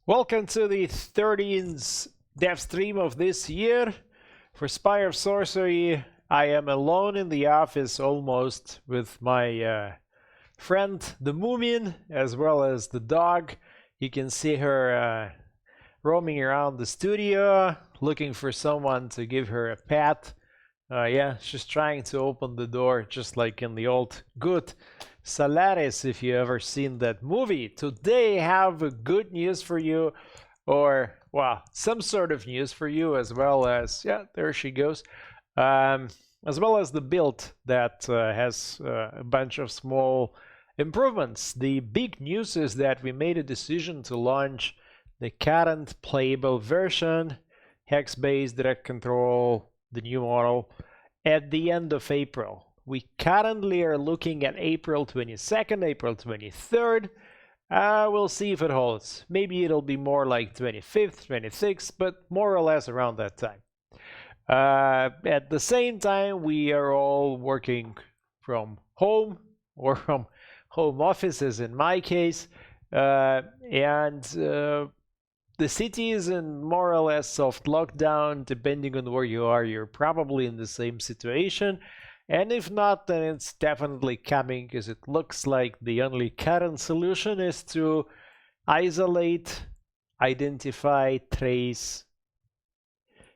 Welcome to the 13th dev stream of this year. For Spire of Sorcery, I am alone in the office almost with my friend the Moomin, as well as the dog. You can see her roaming around the studio, looking for someone to give her a pat. Yeah, she's trying to open the door, just like in the old good Solaris, if you ever seen that movie. Today I have good news for you, or, well, some sort of news for you, as well as, yeah, there she goes, as well as the build that has a bunch of small improvements. The big news is that we made a decision to launch the current playable version, hex-based direct control, the new model, at the end of April. We currently are looking at April 22nd, April 23rd. We'll see if it holds. Maybe it'll be more like 25th, 26th, but more or less around that time. At the same time, we are all working from home or from home offices in my case, and the city is in more or less soft lockdown. Depending on where you are, you're probably in the same situation. And if not, then it's definitely coming, because it looks like the only current solution is to isolate, identify, trace,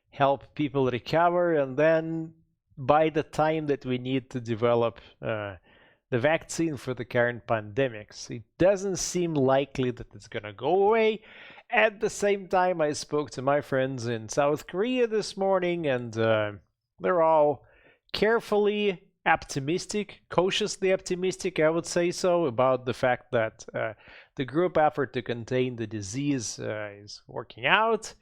help people recover, and then by the time that we need to develop the vaccine for the current pandemics, it doesn't seem likely that it's going to go away. At the same time, I spoke to my friends in South Korea this morning, and they're all carefully optimistic, cautiously optimistic, I would say so, about the fact that the group effort to contain the disease is working out.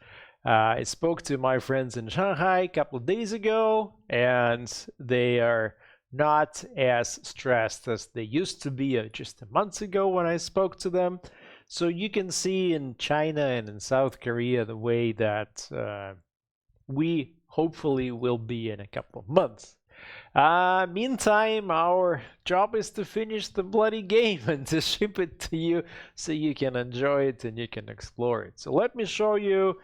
I spoke to my friends in Shanghai a couple of days ago, and they are not as stressed as they used to be just a month ago when I spoke to them. So you can see in China and in South Korea the way that we hopefully will be in a couple of months. Meantime, our job is to finish the bloody game and to ship it to you so you can enjoy it and you can explore it. So let me show you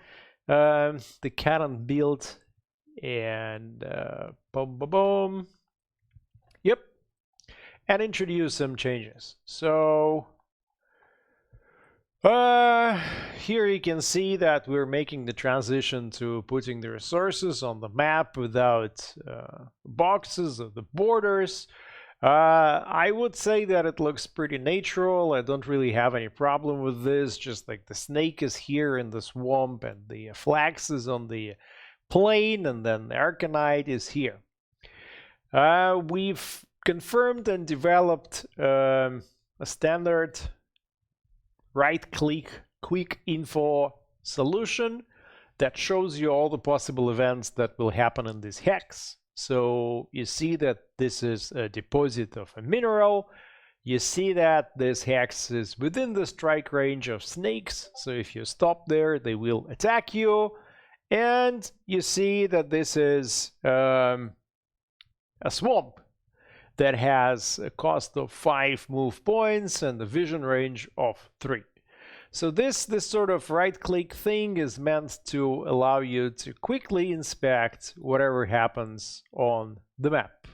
the current build, and boom, boom, boom. Yep, and introduce some changes. So here you can see that we're making the transition to putting the resources on the map without boxes or the borders. I would say that it looks pretty natural. I don't really have any problem with this. Just like the snake is here in the swamp, and the flax is on the plain, and then the Arcanite is here. We've confirmed and developed a standard right-click quick info solution that shows you all the possible events that will happen in this hex. So you see that this is a deposit of a mineral. You see that this hex is within the strike range of snakes. So if you stop there, they will attack you. And you see that this is a swamp that has a cost of 5 move points and a vision range of 3. So this sort of right-click thing is meant to allow you to quickly inspect whatever happens on the map.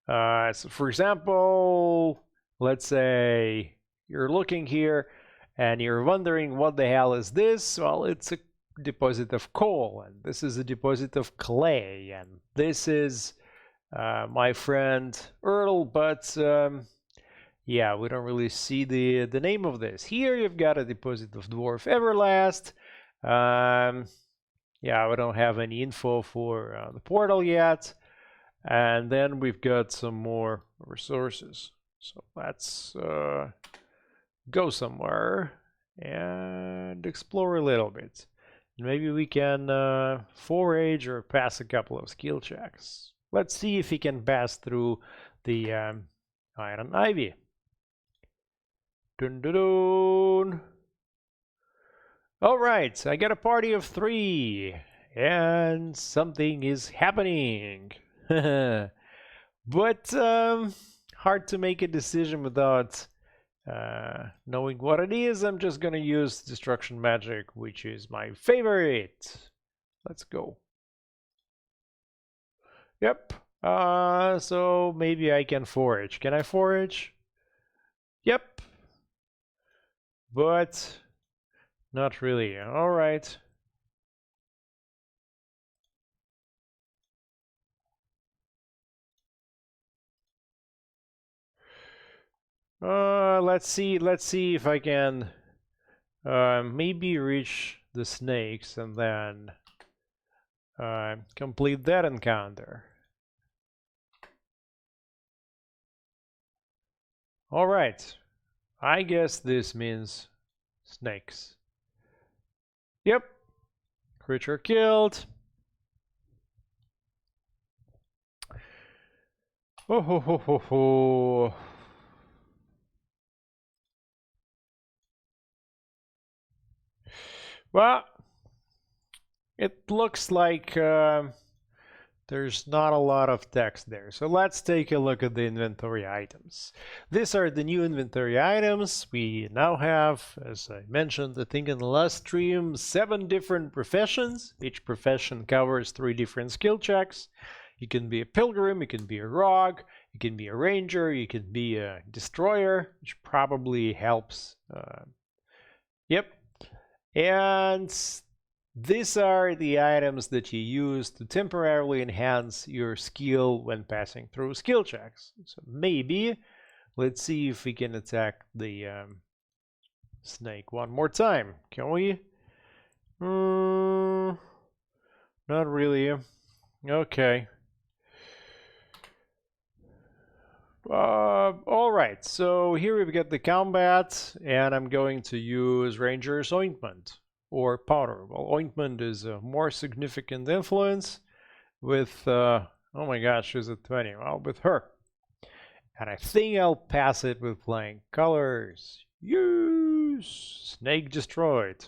So for example, let's say you're looking here and you're wondering what the hell is this? Well, it's a deposit of coal, and this is a deposit of clay, and this is my friend Earl, but yeah, we don't really see the name of this. Here you've got a deposit of Dwarf Everlast. Yeah, we don't have any info for the portal yet. And then we've got some more resources. So let's go somewhere and explore a little bit. Maybe we can forage or pass a couple of skill checks. Let's see if he can pass through the Iron Ivy. Dun, dun, dun. All right, I got a party of 3, and something is happening. But hard to make a decision without Knowing what it is, I'm just gonna use Destruction Magic, which is my favorite. Let's go. Yep. So maybe I can forage. Can I forage? Yep. But not really. All right. Let's see if I can maybe reach the snakes and then complete that encounter. All right. I guess this means snakes. Yep. Creature killed. Oh ho ho ho ho. Well, it looks like there's not a lot of text there. So let's take a look at the inventory items. These are the new inventory items. We now have, as I mentioned, I think in the last stream, 7 different professions. Each profession covers 3 different skill checks. You can be a pilgrim, you can be a rogue, you can be a ranger, you can be a destroyer, which probably helps. Yep. And these are the items that you use to temporarily enhance your skill when passing through skill checks. So maybe, let's see if we can attack the snake one more time. Can we? Not really. Okay. All right, so here we've got the combat, and I'm going to use Ranger's Ointment or Powder. Well, Ointment is a more significant influence with, oh my gosh, she's at 20. Well, with her. And I think I'll pass it with playing colors. Use Snake destroyed.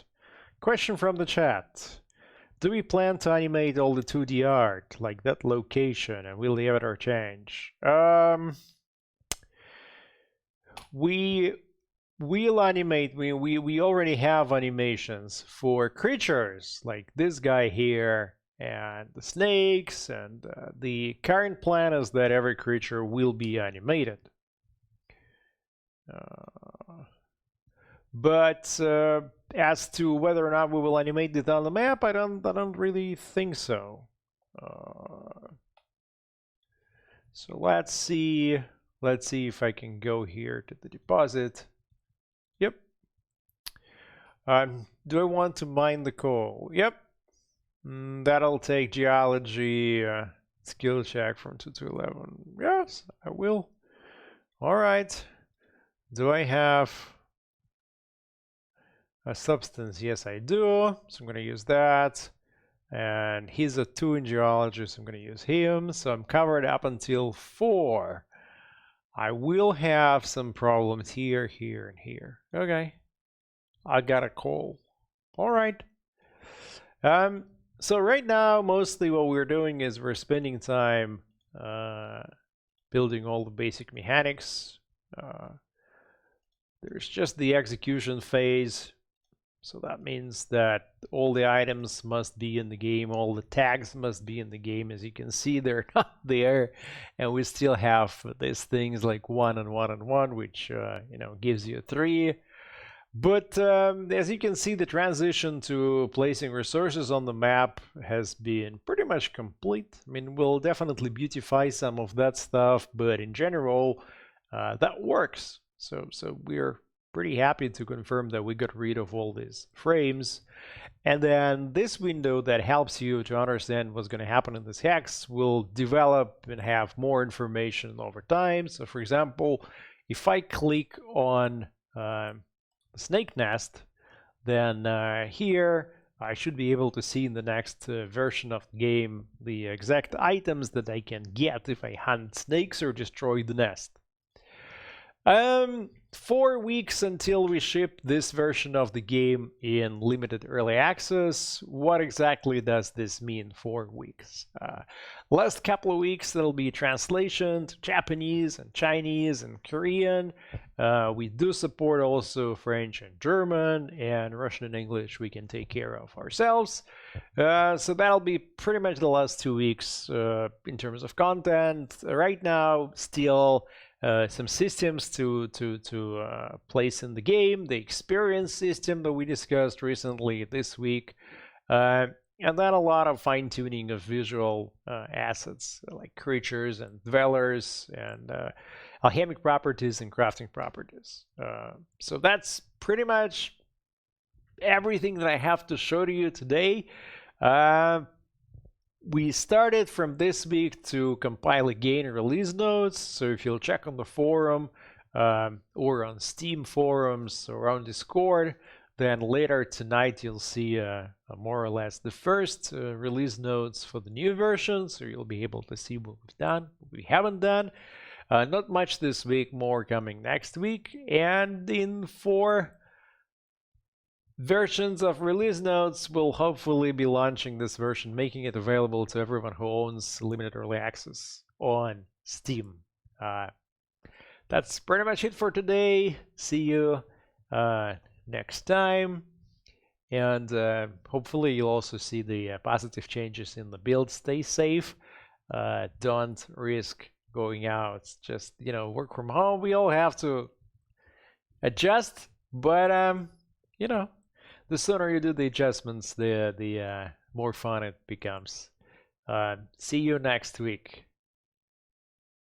Question from the chat. Do we plan to animate all the 2D art, like that location, and will the avatar change? We will animate, we already have animations for creatures like this guy here and the snakes, and the current plan is that every creature will be animated. But as to whether or not we will animate it on the map, I don't really think so. So let's see if I can go here to the deposit. Yep. Do I want to mine the coal? Yep. That'll take geology skill check from 2 to 11. Yes, I will. All right. Do I have a substance? Yes, I do. So I'm going to use that. And he's a 2 in geology, so I'm going to use him. So I'm covered up until 4. I will have some problems here, here, and here. Okay. I got a coal. All right. So right now, mostly what we're doing is we're spending time building all the basic mechanics. There's just the execution phase. So that means that all the items must be in the game, all the tags must be in the game. As you can see, they're not there, and we still have these things like 1 and 1 and 1, which gives you 3. But as you can see, the transition to placing resources on the map has been pretty much complete. I mean, we'll definitely beautify some of that stuff, but in general, that works. So we're pretty happy to confirm that we got rid of all these frames. And then this window that helps you to understand what's going to happen in this hex will develop and have more information over time. So for example, if I click on the snake nest, then here I should be able to see in the next version of the game the exact items that I can get if I hunt snakes or destroy the nest. 4 weeks until we ship this version of the game in limited early access. What exactly does this mean, 4 weeks? Last couple of weeks there'll be translation to Japanese and Chinese and Korean. We do support also French and German, and Russian and English we can take care of ourselves. So that'll be pretty much the last 2 weeks in terms of content. Right now, still some systems to place in the game, the experience system that we discussed recently this week, and then a lot of fine-tuning of visual assets like creatures and dwellers and alchemic properties and crafting properties. So that's pretty much everything that I have to show to you today. We started from this week to compile again release notes, so if you'll check on the forum or on Steam forums or on Discord, then later tonight you'll see more or less the first release notes for the new version, so you'll be able to see what we've done, what we haven't done. Not much this week, more coming next week, and in 4 versions of release notes, we'll hopefully be launching this version, making it available to everyone who owns limited early access on Steam. That's pretty much it for today. See you next time, and hopefully you'll also see the positive changes in the build. Stay safe, don't risk going out, just work from home. We all have to adjust, but the sooner you do the adjustments, the more fun it becomes. See you next week.